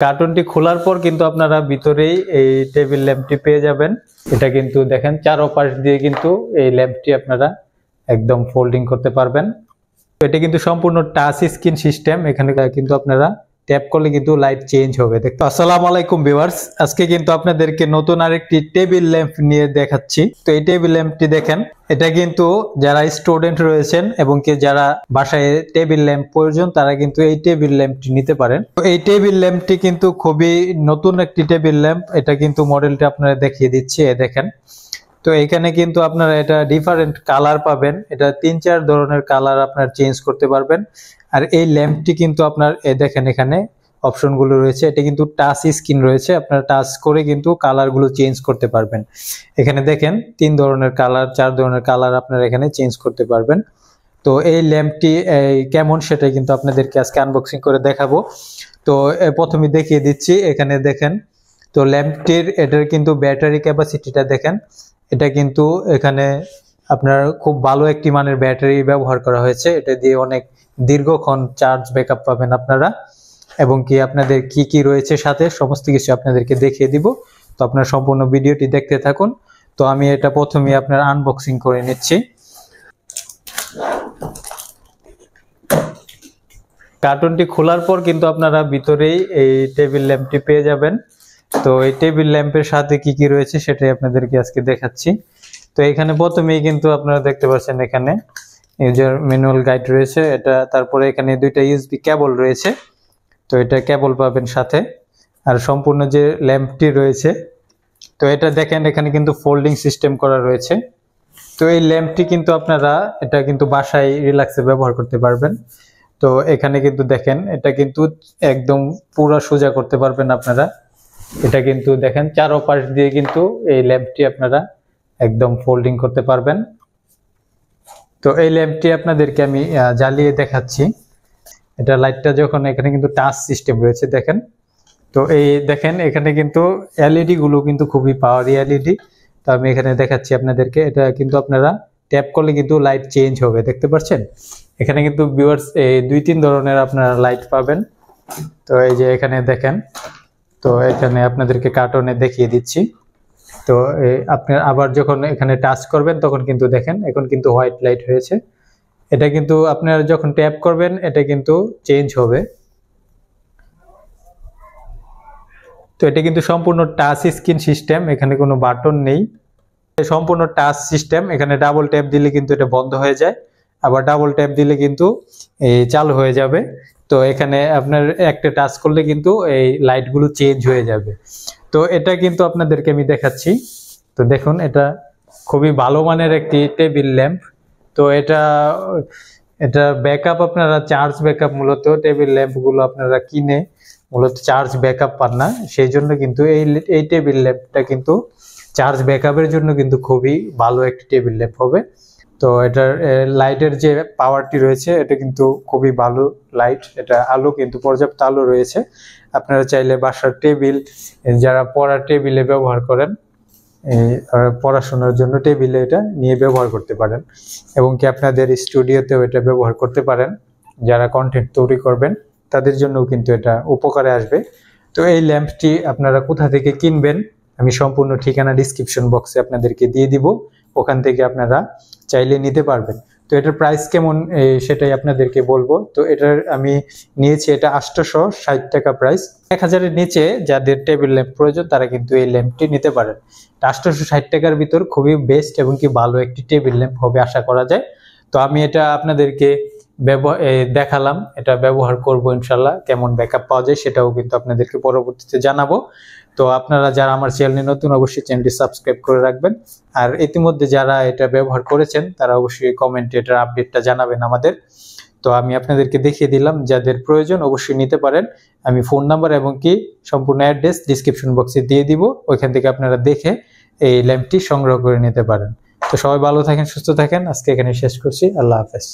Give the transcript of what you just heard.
কার্টুনটি খোলার পর কিন্তু আপনারা ভিতরেই এই টেবিল ল্যাম্পটি পেয়ে যাবেন। এটা কিন্তু দেখেন চারপাশ দিয়ে কিন্তু এই ল্যাম্পটি আপনারা একদম ফোল্ডিং করতে পারবেন। তো এটা কিন্তু সম্পূর্ণ টাচ স্ক্রিন সিস্টেম। এখানে কিন্তু আপনারা ট্যাপ করলে কিন্তু লাইট চেঞ্জ হবে। দেখতে আসসালামু আলাইকুম ভিউয়ার্স, আজকে কিন্তু আপনাদেরকে নতুন আরেকটি টেবিল ল্যাম্প নিয়ে দেখাচ্ছি। তো এই টেবিল ল্যাম্পটি দেখেন, এটা কিন্তু যারা স্টুডেন্ট রয়েছেন এবং কি যারা বাসায় টেবিল ল্যাম্প প্রয়োজন তারা কিন্তু এই টেবিল ল্যাম্পটি নিতে পারেন। তো এই টেবিল ল্যাম্পটি কিন্তু খুবই নতুন একটি টেবিল ল্যাম্প। এটা কিন্তু মডেলটা আপনারা দেখিয়ে দিচ্ছি, দেখেন। তো এখানে কিন্তু আপনারা এটা ডিফারেন্ট কালার পাবেন। এটা 3-4 ধরনের কালার আপনারা চেঞ্জ করতে পারবেন। আর এই ল্যাম্পটি কিন্তু আপনার দেখেন এখানে অপশনগুলো রয়েছে। এটা কিন্তু টাচ স্ক্রিন রয়েছে, আপনারা টাচ করে কিন্তু কালারগুলো চেঞ্জ করতে পারবেন। এখানে দেখেন 3 ধরনের কালার 4 ধরনের কালার আপনারা এখানে চেঞ্জ করতে পারবেন। তো এই ল্যাম্পটি কেমন সেটা কিন্তু আপনাদেরকে আজকে আনবক্সিং করে দেখাবো। তো প্রথমে দেখিয়ে দিচ্ছি, এখানে দেখেন। তো ল্যাম্পটির এটার কিন্তু ব্যাটারি ক্যাপাসিটিটা দেখেন। এটা কিন্তু এখানে আপনার খুব ভালো একটি মানের ব্যাটারি ব্যবহার করা হয়েছে। এটা দিয়ে অনেক দীর্ঘক্ষণ চার্জ ব্যাকআপ পাবেন আপনারা, এবং কি আপনাদের কি কি রয়েছে সাথে সমস্ত কিছু আপনাদেরকে দেখিয়ে দিব। তো আপনারা সম্পূর্ণ ভিডিওটি দেখতে থাকুন। তো আমি এটা প্রথমে আপনার আনবক্সিং করে নিচ্ছি। কার্টুনটি খোলার পর কিন্তু আপনারা ভিতরেই এই টেবিল ল্যাম্পটি পেয়ে যাবেন। তো এই টেবিল ল্যাম্পের সাথে কি কি রয়েছে সেটাই আপনাদেরকে আজকে দেখাচ্ছি। তো এখানে প্রথমেই কিন্তু আপনারা দেখতে পাচ্ছেন এখানে ইউজার ম্যানুয়াল গাইড রয়েছে এটা। তারপরে এখানে 2টা ইউএসবি কেবল রয়েছে। তো এটা কেবল পাবেন সাথে। আর সম্পূর্ণ যে ল্যাম্পটি রয়েছে, তো এটা দেখেন এখানে কিন্তু ফোল্ডিং সিস্টেম করা রয়েছে। তো এই ল্যাম্পটি কিন্তু আপনারা এটা কিন্তু বাসায় রিল্যাক্সে ব্যবহার করতে পারবেন। তো এখানে কিন্তু দেখেন এটা কিন্তু একদম পুরো সোজা করতে পারবেন আপনারা। এটা কিন্তু দেখেন চারপাশ দিয়ে কিন্তু এই ল্যাম্পটি আপনারা একদম ফোল্ডিং করতে পারবেন। তো এই ল্যাম্পটি আপনাদেরকে আমি জ্বালিয়ে দেখাচ্ছি। এটা লাইটটা যখন এখানে কিন্তু টাচ সিস্টেম রয়েছে দেখেন। তো এই দেখেন এখানে কিন্তু এলইডি গুলো কিন্তু খুবই পাওয়ারি এলইডি। তো আমি এখানে দেখাচ্ছি আপনাদেরকে। এটা কিন্তু আপনারা ট্যাপ করলে কিন্তু লাইট চেঞ্জ হবে, দেখতে পাচ্ছেন। এখানে কিন্তু ভিউয়ার্স 2-3 ধরনের আপনারা লাইট পাবেন। তো এই যে এখানে দেখেন, তো এখানে আপনাদেরকে কার্টুনে দেখিয়ে দিচ্ছি। তো আপনার আবার যখন এখানে টাচ করবেন তখন কিন্তু দেখেন এখন কিন্তু হোয়াইট লাইট হয়েছে। এটা কিন্তু আপনারা যখন ট্যাপ করবেন এটা কিন্তু চেঞ্জ হবে। তো এটা কিন্তু সম্পূর্ণ টাচ স্ক্রিন সিস্টেম, এখানে কোনো বাটন নেই। সম্পূর্ণ টাচ সিস্টেম। এখানে ডাবল ট্যাপ দিলে কিন্তু এটা বন্ধ হয়ে যায়, আবার ডাবল ট্যাপ দিলে কিন্তু চালু হয়ে যাবে। তো এখানে আপনার একটা টাচ করলে কিন্তু এই লাইটগুলো চেঞ্জ হয়ে যাবে। তো এটা কিন্তু আপনাদেরকে আমি দেখাচ্ছি। তো দেখুন এটা খুবই ভালো মানের একটি টেবিল ল্যাম্প। তো এটা ব্যাকআপ আপনারা চার্জ ব্যাকআপ মূলত টেবিল ল্যাম্পগুলো আপনারা কিনে মূলত চার্জ ব্যাকআপ পান না, সেই জন্য কিন্তু এই টেবিল ল্যাম্পটা কিন্তু চার্জ ব্যাকআপের জন্য কিন্তু খুবই ভালো একটি টেবিল ল্যাম্প হবে। তো এটার লাইটের যে পাওয়ারটি রয়েছে এটা কিন্তু খুবই ভালো লাইট। এটা আলো কিন্তু পর্যাপ্ত আলো রয়েছে। আপনারা চাইলে বাসার টেবিল যারা পড়ার টেবিলে ব্যবহার করেন, পড়াশোনার জন্য টেবিলে এটা নিয়ে ব্যবহার করতে পারেন, এবং কি আপনাদের স্টুডিওতেও এটা ব্যবহার করতে পারেন। যারা কন্টেন্ট তৈরি করবেন তাদের জন্যও কিন্তু এটা উপকারে আসবে। তো এই ল্যাম্পটি আপনারা কোথা থেকে কিনবেন আমি সম্পূর্ণ ঠিকানা ডিসক্রিপশন বক্সে আপনাদেরকে দিয়ে দিব, ওখান থেকে আপনারা চাইলে নিতে পারবেন। তো এটার প্রাইস কেমন সেটাই আপনাদেরকে বলবো। তো এটার আমি নিয়েছি এটা 860 টাকা প্রাইস। 1000-এর নিচে যাদের টেবিল ল্যাম্প প্রয়োজন তারা কিন্তু এই ল্যাম্পটি নিতে পারেন। 860 টাকার ভিতর খুবই বেস্ট এবং কি ভালো একটি টেবিল ল্যাম্প হবে আশা করা যায়। তো আমি এটা আপনাদেরকে দেখালাম, এটা ব্যবহার করব ইনশাল্লাহ। কেমন ব্যাকআপ পাওয়া যায় সেটাও কিন্তু আপনাদেরকে পরবর্তীতে জানাবো। তো আপনারা যারা আমার চ্যানেলে নতুন অবশ্যই চ্যানেলটি সাবস্ক্রাইব করে রাখবেন। আর ইতিমধ্যে যারা এটা ব্যবহার করেছেন তারা অবশ্যই কমেন্টে এটার আপডেটটা জানাবেন আমাদের। তো আমি আপনাদেরকে দেখিয়ে দিলাম, যাদের প্রয়োজন অবশ্যই নিতে পারেন। আমি ফোন নাম্বার এবং কি সম্পূর্ণ অ্যাড্রেস ডিসক্রিপশন বক্সে দিয়ে দিব, ওইখান থেকে আপনারা দেখে এই ল্যাম্পটি সংগ্রহ করে নিতে পারেন। তো সবাই ভালো থাকেন, সুস্থ থাকেন। আজকে এখানে শেষ করছি। আল্লাহ হাফেজ।